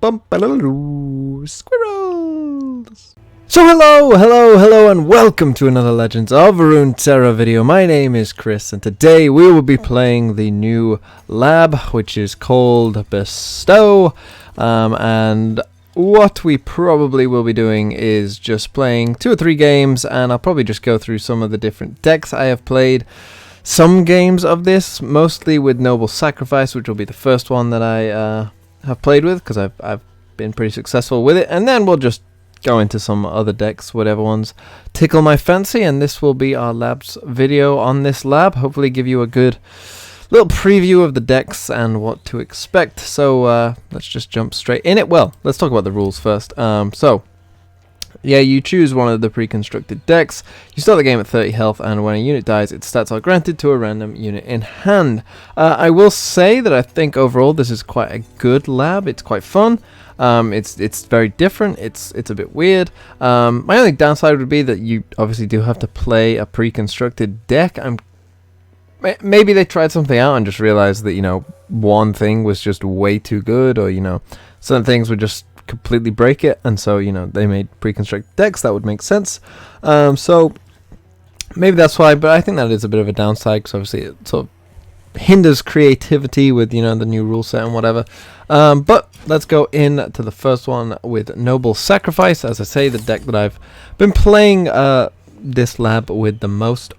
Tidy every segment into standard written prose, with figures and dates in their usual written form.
Squirrels! So hello, and welcome to another Legends of Runeterra video. My name is Chris, and today we will be playing the new lab, which is called Bestow. And what we probably will be doing is just playing 2 or 3 games, and I'll probably just go through some of the different decks I have played. Some games of this, mostly with Noble Sacrifice, which will be the first one that I have played with, because I've been pretty successful with it, and then we'll just go into some other decks, whatever ones tickle my fancy, and this will be our labs video on this lab. Hopefully give you a good little preview of the decks and what to expect. So let's just jump straight in it. Well, let's talk about the rules first. Yeah, you choose one of the pre-constructed decks, you start the game at 30 health, and when a unit dies, its stats are granted to a random unit in hand. I will say that I think overall this is quite a good lab. It's quite fun. It's very different. It's a bit weird. My only downside would be that you obviously do have to play a pre-constructed deck. Maybe they tried something out and just realized that, you know, one thing was just way too good, or, you know, certain things would just completely break it, and so, you know, they made pre-constructed decks. That would make sense. So maybe that's why, but I think that is a bit of a downside, because obviously it sort of hinders creativity with, you know, the new rule set and whatever. But let's go into the first one with Noble Sacrifice. As I say, the deck that I've been playing this lab with the most,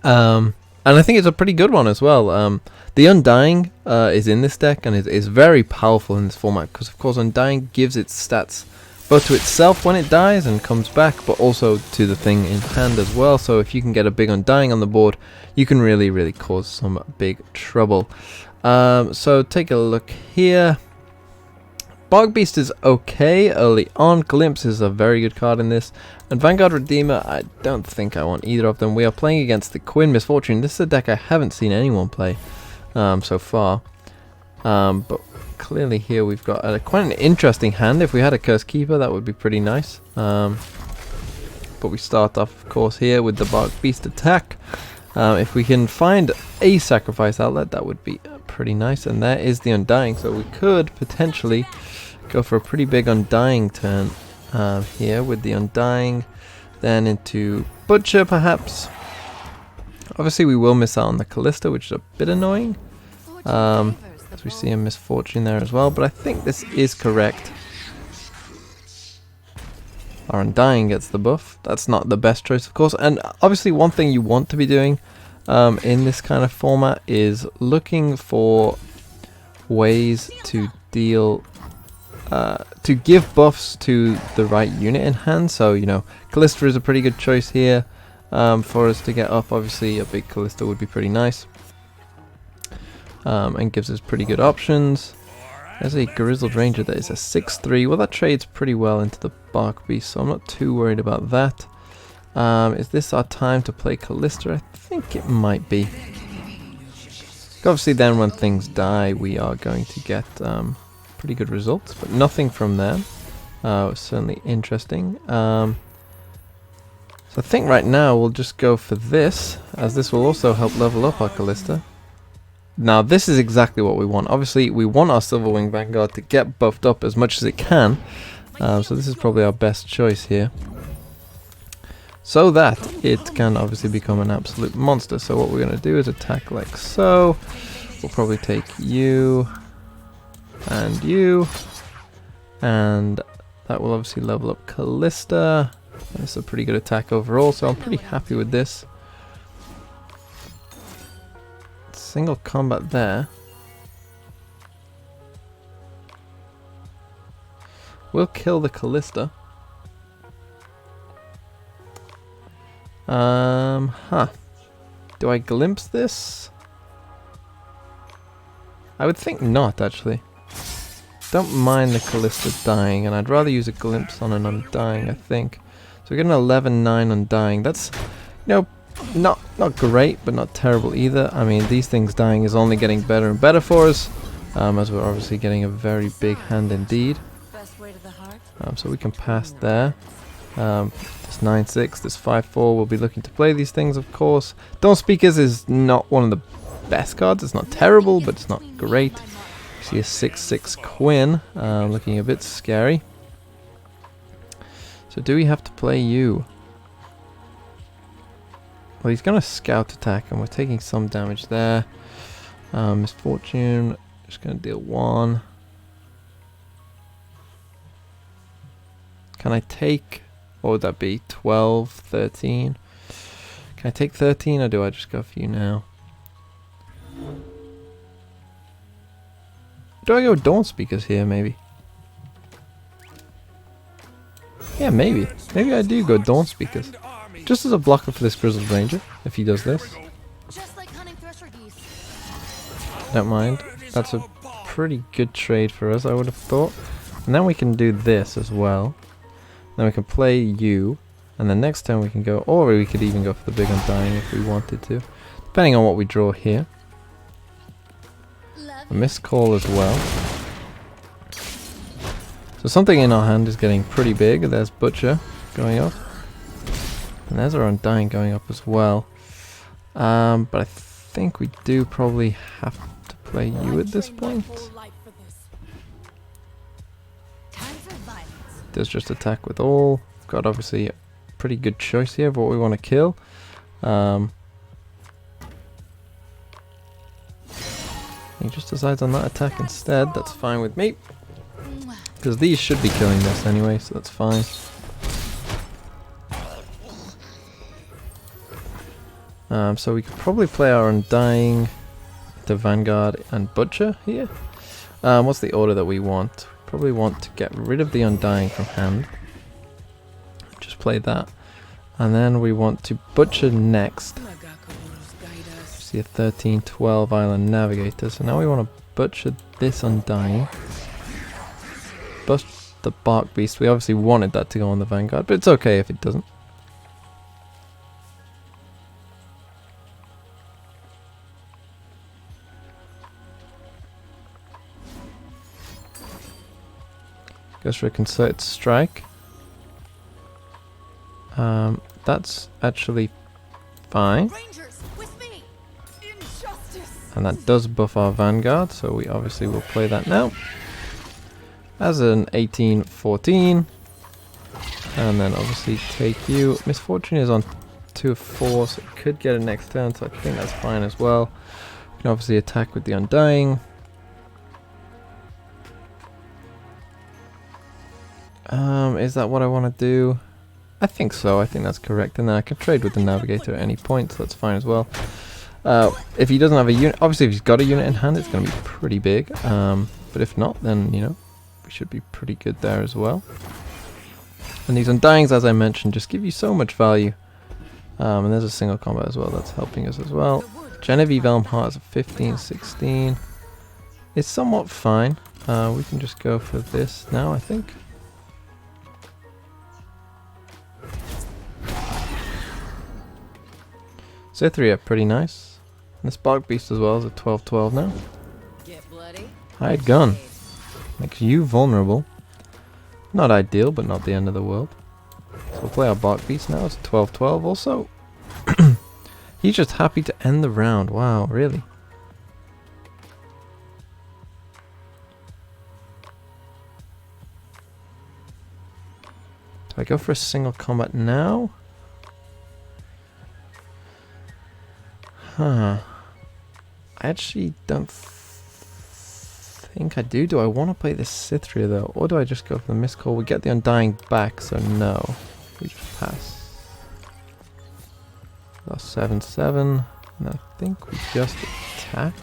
and I think it's a pretty good one as well. The Undying is in this deck, and is very powerful in this format, because of course Undying gives its stats both to itself when it dies and comes back, but also to the thing in hand as well. So if you can get a big Undying on the board, you can really cause some big trouble. So take a look here. Bog Beast is okay early on. Glimpse is a very good card in this. And Vanguard Redeemer, I don't think I want either of them. We are playing against the Quinn Misfortune. This is a deck I haven't seen anyone play so far. But clearly here we've got quite an interesting hand. If we had a Curse Keeper, that would be pretty nice. But we start off, of course, here with the Bog Beast attack. If we can find a sacrifice outlet, that would be pretty nice. And there is the Undying, so we could potentially go for a pretty big Undying turn here with the Undying, then into Butcher perhaps. Obviously we will miss out on the Callista, which is a bit annoying, as we see a Misfortune there as well, but I think this is correct. Our Undying gets the buff. That's not the best choice, of course, and obviously one thing you want to be doing in this kind of format is looking for ways to deal to give buffs to the right unit in hand. So, you know, Callista is a pretty good choice here for us to get up. Obviously a big Callista would be pretty nice, and gives us pretty good options. There's a Grizzled Ranger that is a 6/3. Well, that trades pretty well into the Bark Beast, so I'm not too worried about that. Is this our time to play Callista? I think it might be. Obviously then when things die, we are going to get pretty good results, but nothing from there. Certainly interesting. So I think right now we'll just go for this, as this will also help level up our Callista. Now this is exactly what we want. Obviously we want our Silverwing Vanguard to get buffed up as much as it can, so this is probably our best choice here, so that it can obviously become an absolute monster. So what we're going to do is attack like so. We'll probably take you, and that will obviously level up Callista. That's a pretty good attack overall, so I'm pretty happy with this. Single combat there. We'll kill the Callista. Do I glimpse this? I would think not, actually. Don't mind the Callista dying, and I'd rather use a glimpse on an Undying, I think. So we get an 11/9 Undying. That's, you know, not great, but not terrible either. I mean, these things dying is only getting better and better for us, as we're obviously getting a very big hand indeed. So we can pass there. This 9/6, this 5/4, we'll be looking to play these things, of course. Dawn Speakers is not one of the best cards. It's not terrible, but it's not great. See a 6/6 Quinn, looking a bit scary. So do we have to play you? Well, he's gonna scout attack, and we're taking some damage there. Misfortune, just gonna deal 1. Can I take, what would that be, 12, 13? Can I take 13, or do I just go for you now? Do I go Dawn Speakers here, maybe? Yeah, maybe. Maybe I do go Dawn Speakers. Just as a blocker for this Grizzled Ranger, if he does this. Don't mind. That's a pretty good trade for us, I would have thought. And then we can do this as well. Then we can play you. And then next turn we can go, or we could even go for the big Undying if we wanted to. Depending on what we draw here. A missed call as well. So something in our hand is getting pretty big. There's Butcher going up. And there's our Undying going up as well. But I think we do probably have to play you at this point. Does just attack with all. Got obviously a pretty good choice here of what we want to kill. He just decides on that attack instead. That's fine with me. Because these should be killing this anyway, so that's fine. So we could probably play our Undying, the Vanguard, and Butcher here. What's the order that we want? Probably want to get rid of the Undying from hand. Just play that. And then we want to Butcher next. See a 13-12 Island Navigator. So now we want to Butcher this Undying. Bust the Bark Beast. We obviously wanted that to go on the Vanguard, but it's okay if it doesn't. Goes for a Concerted Strike. That's actually fine. And that does buff our Vanguard, so we obviously will play that now. As an 18-14. And then obviously take you. Misfortune is on 2 of 4, so it could get it next turn, so I think that's fine as well. We can obviously attack with the Undying. Is that what I want to do? I think so, I think that's correct. And then I can trade with the Navigator at any point, so that's fine as well. If he doesn't have a unit, obviously if he's got a unit in hand, it's going to be pretty big. But if not, then, you know, we should be pretty good there as well. And these Undyings, as I mentioned, just give you so much value. And there's a single combat as well, that's helping us as well. Genevieve Elmhart is a 15-16. It's somewhat fine. We can just go for this now, I think. Cythria, pretty nice. And the Spark Beast as well is a 12-12 now. Hired Gun. Makes you vulnerable. Not ideal, but not the end of the world. So we'll play our Bark Beast now. It's a 12-12 also. He's just happy to end the round. Wow, really? Do I go for a single combat now? Huh. I actually don't think I do. Do I want to play this Cythria though? Or do I just go for the Mist Call? We get the Undying back, so no. We just pass. Lost 7-7. And I think we just attack.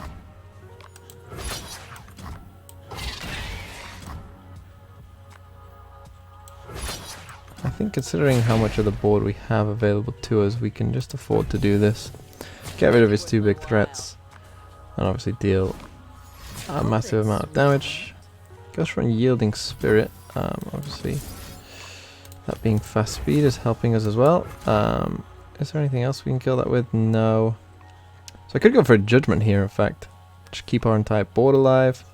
I think considering how much of the board we have available to us, we can just afford to do this. Get rid of his 2 big threats. And obviously deal a massive amount of damage. Goes for a Yielding Spirit. Obviously that being fast speed is helping us as well. Is there anything else we can kill that with? No. So I could go for a Judgment here, in fact. Just keep our entire board alive.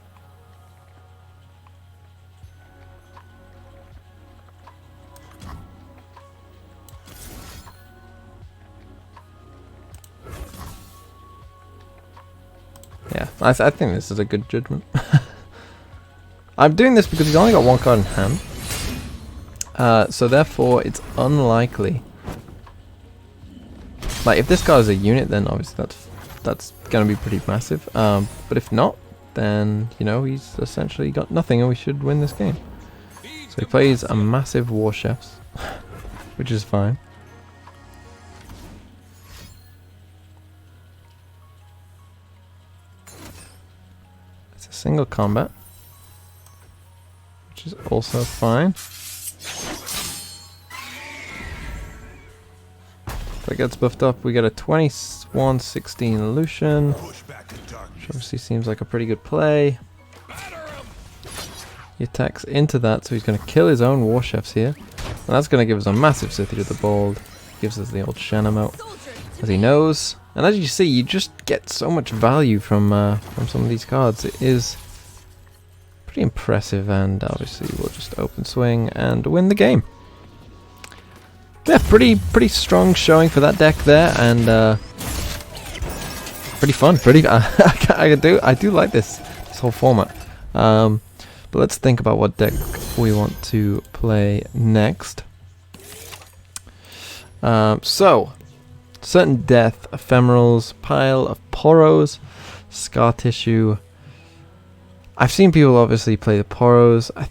Yeah, I think this is a good Judgment. I'm doing this because he's only got one card in hand. So therefore, it's unlikely. Like, if this card is a unit, then obviously that's going to be pretty massive. But if not, then, you know, he's essentially got nothing and we should win this game. So he plays a massive Warships, which is fine. It's a single combat, which is also fine. That gets buffed up. We get a 21-16 Lucian, which obviously seems like a pretty good play. He attacks into that, so he's going to kill his own Warships here. And that's going to give us a massive City to the Bald. Gives us the old Shannon out, as he knows. And as you see, you just get so much value from some of these cards. It is pretty impressive, and obviously we'll just open swing and win the game. Yeah, pretty strong showing for that deck there, and pretty fun. I do like this whole format. But let's think about what deck we want to play next. So, certain death, ephemerals, pile of poros, scar tissue. I've seen people obviously play the poros. I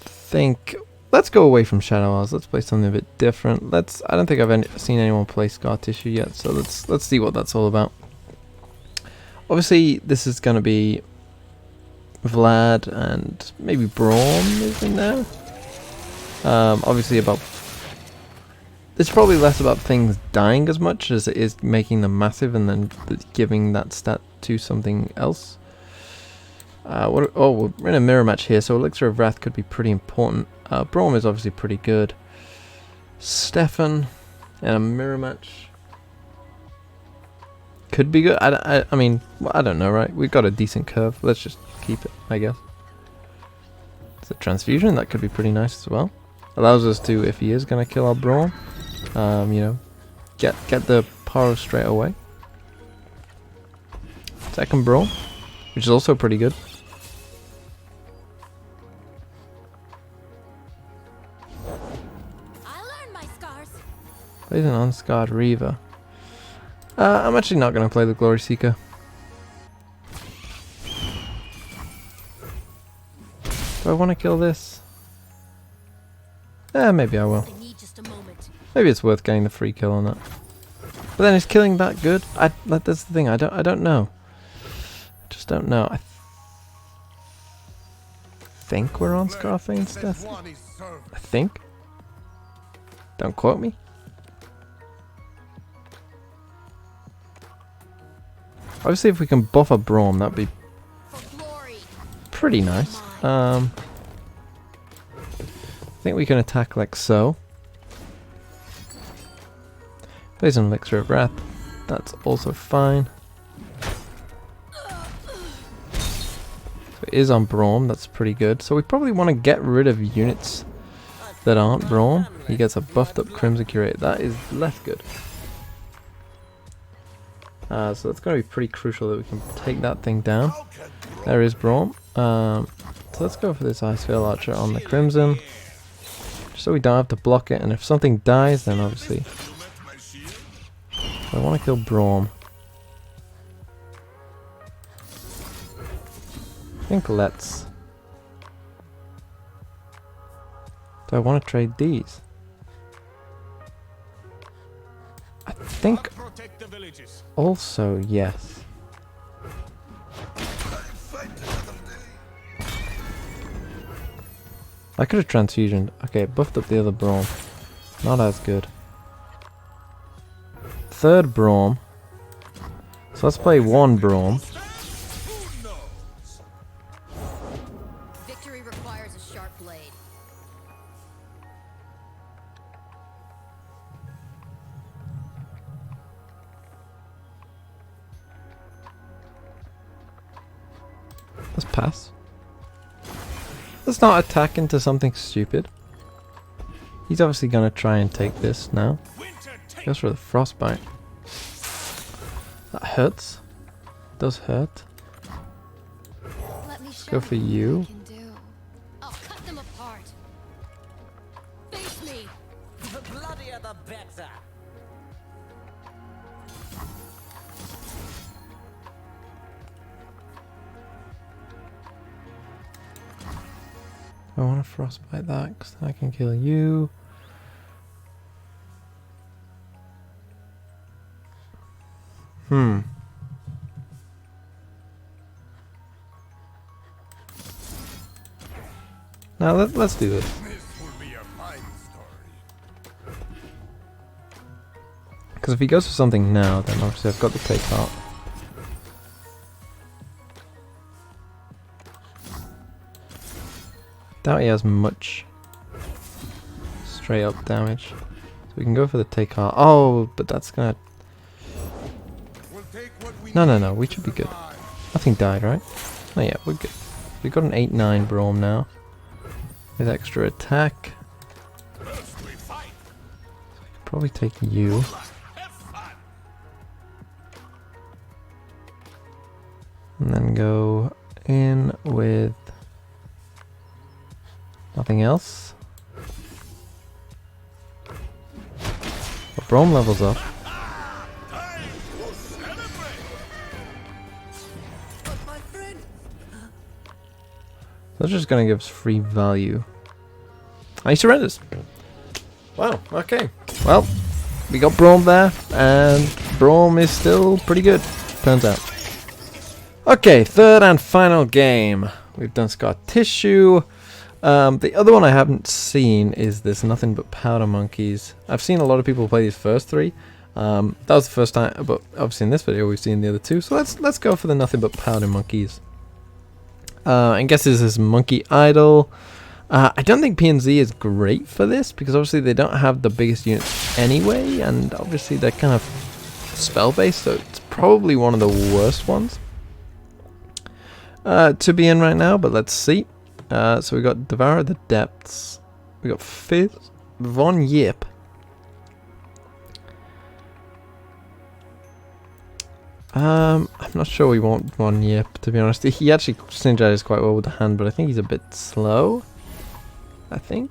think let's go away from Shadow Isles. Let's play something a bit different. I don't think I've seen anyone play scar tissue yet, so let's see what that's all about. Obviously, this is going to be Vlad and maybe Braum is in there. Obviously it's probably less about things dying as much as it is making them massive and then giving that stat to something else. We're in a mirror match here, so Elixir of Wrath could be pretty important. Braum is obviously pretty good. Stefan in a mirror match could be good. I mean, well, I don't know, right? We've got a decent curve. Let's just keep it, I guess. It's a transfusion. That could be pretty nice as well. Allows us to, if he is going to kill our Braum, you know, get the Paro straight away. Second Braum, which is also pretty good. Plays an unscarred Reaver. I'm actually not going to play the Glory Seeker. Do I want to kill this? Maybe I will. Maybe it's worth getting the free kill on that. But then is killing that good? That's the thing. I don't know. I just don't know. I think we're on Scarface death. I think. Don't quote me. Obviously, if we can buff a Braum, that'd be pretty nice. I think we can attack like so. Plays an Elixir of Wrath. That's also fine. So it is on Braum. That's pretty good. So we probably want to get rid of units that aren't Braum. He gets a buffed up Crimson Curate. That is less good. So it's going to be pretty crucial that we can take that thing down. There is Braum. So let's go for this Icefield Archer on the Crimson, just so we don't have to block it, and if something dies, then obviously I want to kill Braum. I think let's... Do I want to trade these? I think also yes. I could have transfusioned. Okay, buffed up the other Braum. Not as good. Third Braum. So let's play one Braum. Victory requires a sharp blade. Let's pass. Let's not attack into something stupid. He's obviously going to try and take this now. Goes for the Frostbite. That hurts. Does hurt. Let's go for you. apart. Face me. The bloodier the better. I want to frostbite that because I can kill you. Now let's do this. Because if he goes for something now, then obviously I've got to take heart. Doubt he has much straight up damage. So we can go for the take heart. Oh, but that's gonna... No, we should be good. Nothing died, right? Oh yeah, we're good. We've got an 8-9 Braum now. With extra attack. So we can probably take you. And then go in with nothing else. But Braum levels up. That's just going to give us free value. And he surrenders. Wow, okay. Well, we got Braum there, and Braum is still pretty good, turns out. Okay, third and final game. We've done Scar Tissue. The other one I haven't seen is this Nothing But Powder Monkeys. I've seen a lot of people play these first three. That was the first time, but obviously in this video we've seen the other two. So let's go for the Nothing But Powder Monkeys. I guess this is Monkey Idol. I don't think PNZ is great for this because obviously they don't have the biggest units anyway, and obviously they're kind of spell based, so it's probably one of the worst ones to be in right now. But let's see. So we got Devour the Depths. We got Fizz, Von Yip. I'm not sure we want Von Yip, to be honest. He actually synergizes quite well with the hand, but I think he's a bit slow. I think.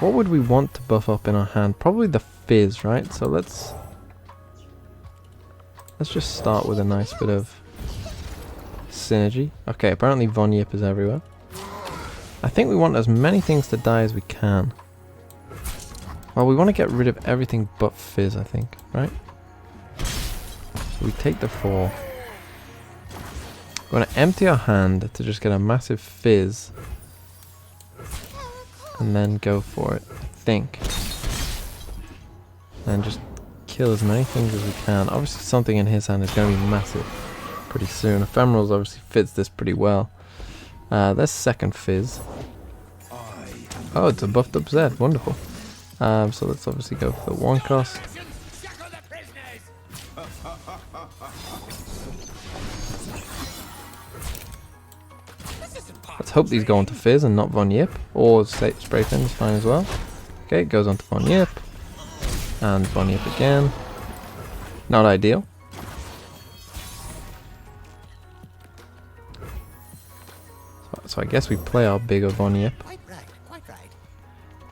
What would we want to buff up in our hand? Probably the Fizz, right? So let's just start with a nice bit of synergy. Okay, apparently Von Yip is everywhere. I think we want as many things to die as we can. Well, we want to get rid of everything but Fizz, I think, right? So we take the 4. We're going to empty our hand to just get a massive Fizz. And then go for it, I think. And just kill as many things as we can. Obviously something in his hand is going to be massive pretty soon. Ephemerals obviously fits this pretty well. There's second Fizz. Oh, it's a buffed up Zed. Wonderful. So let's obviously go for the 1 cost. Let's hope these go onto Fizz and not Von Yip. Or Spray Fin is fine as well. Okay, it goes onto Von Yip. And Von Yip again. Not ideal. So I guess we play our bigger Von Yip.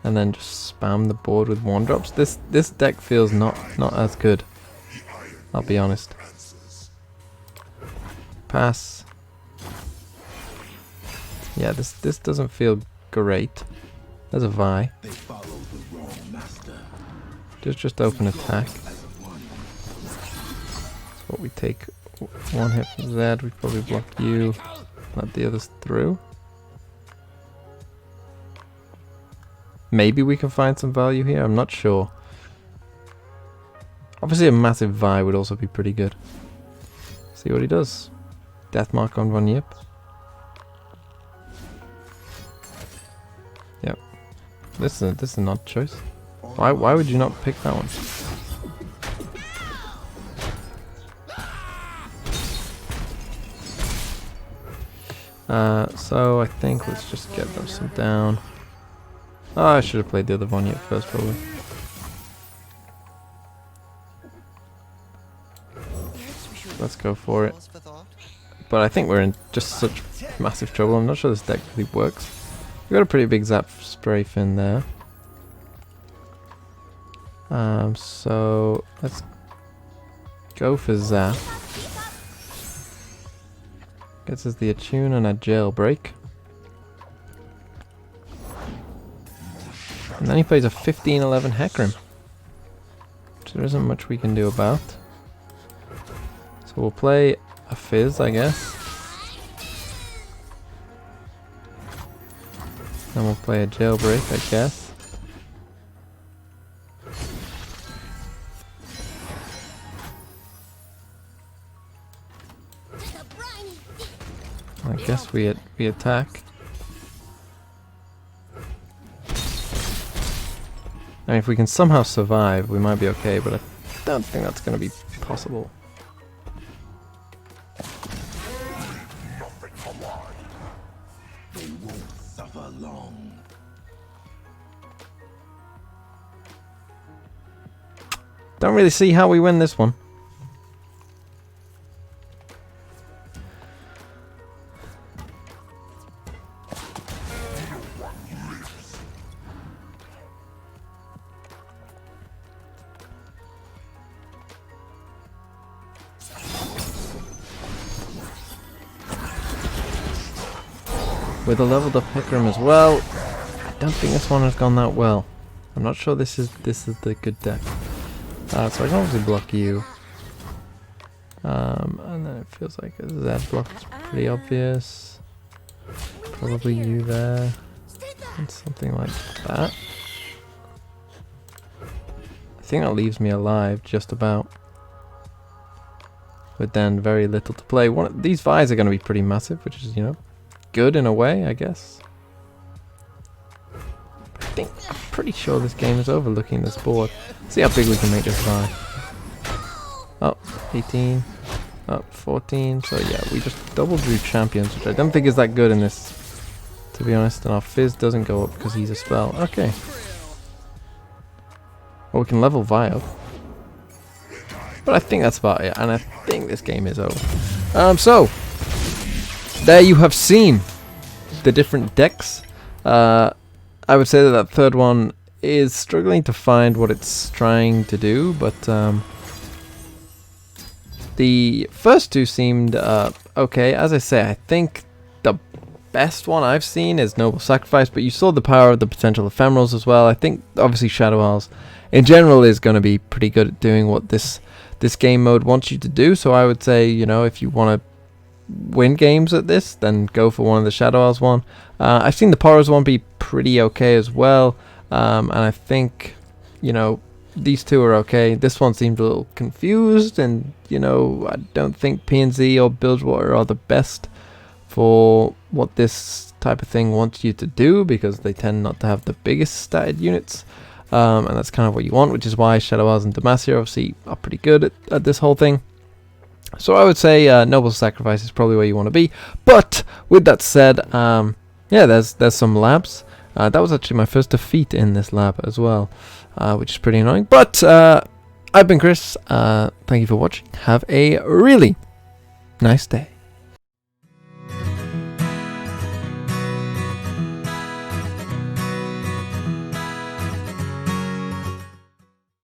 And then just spam the board with 1-drops. This deck feels not as good. I'll be honest. Pass. Yeah, this doesn't feel great. There's a Vi. Just open attack. That's what we take. 1 hit from Zed. We probably block you. Let the others through. Maybe we can find some value here. I'm not sure. Obviously a massive Vi would also be pretty good. See what he does. Deathmark on Von Yip. Yep. This is an odd choice. Why would you not pick that one? So I think let's just get those some down. Oh, I should have played the other Von Yip first, probably. Let's go for it. but I think we're in just such massive trouble. I'm not sure this deck really works. We've got a pretty big Zap Strafe in there. So let's go for Zap. Gets us the Attune and a Jailbreak. And then he plays a 15-11 Hecarim. So there isn't much we can do about. So we'll play a Fizz, I guess. Then we'll play a Jailbreak, I guess. I guess we attack. I mean, if we can somehow survive, we might be okay, but I don't think that's going to be possible. They won't suffer long. Don't really see how we win this one. With a leveled up Hecarim as well, I don't think this one has gone that well. I'm not sure this is the good deck. So I can obviously block you. And then it feels like a Z block is pretty obvious. Probably you there. And something like that. I think that leaves me alive just about. With then very little to play. These Vi's are going to be pretty massive, which is, you know, good in a way, I guess. I'm pretty sure this game is over looking at this board. See how big we can make this Vi. Oh, 18. Oh, 14. So yeah, we just double drew champions, which I don't think is that good in this, to be honest. And our Fizz doesn't go up because he's a spell. Okay. Well, we can level Vi up. But I think that's about it. And I think this game is over. So there you have seen the different decks. I would say that third one is struggling to find what it's trying to do, but the first two seemed okay. As I say, I think the best one I've seen is Noble Sacrifice, but you saw the power of the potential ephemerals as well. I think obviously Shadow Isles in general is going to be pretty good at doing what this game mode wants you to do. So I would say, you know, if you want to win games at this, then go for one of the Shadow Isles one. I've seen the Poros one be pretty okay as well, and I think, you know, these two are okay. This one seemed a little confused, and, you know, I don't think PNZ or Bilgewater are the best for what this type of thing wants you to do, because they tend not to have the biggest statted units, and that's kind of what you want, which is why Shadow Isles and Demacia obviously are pretty good at this whole thing. So I would say Noble Sacrifice is probably where you want to be. But with that said, yeah, there's some labs. That was actually my first defeat in this lab as well, which is pretty annoying. But I've been Chris. Thank you for watching. Have a really nice day.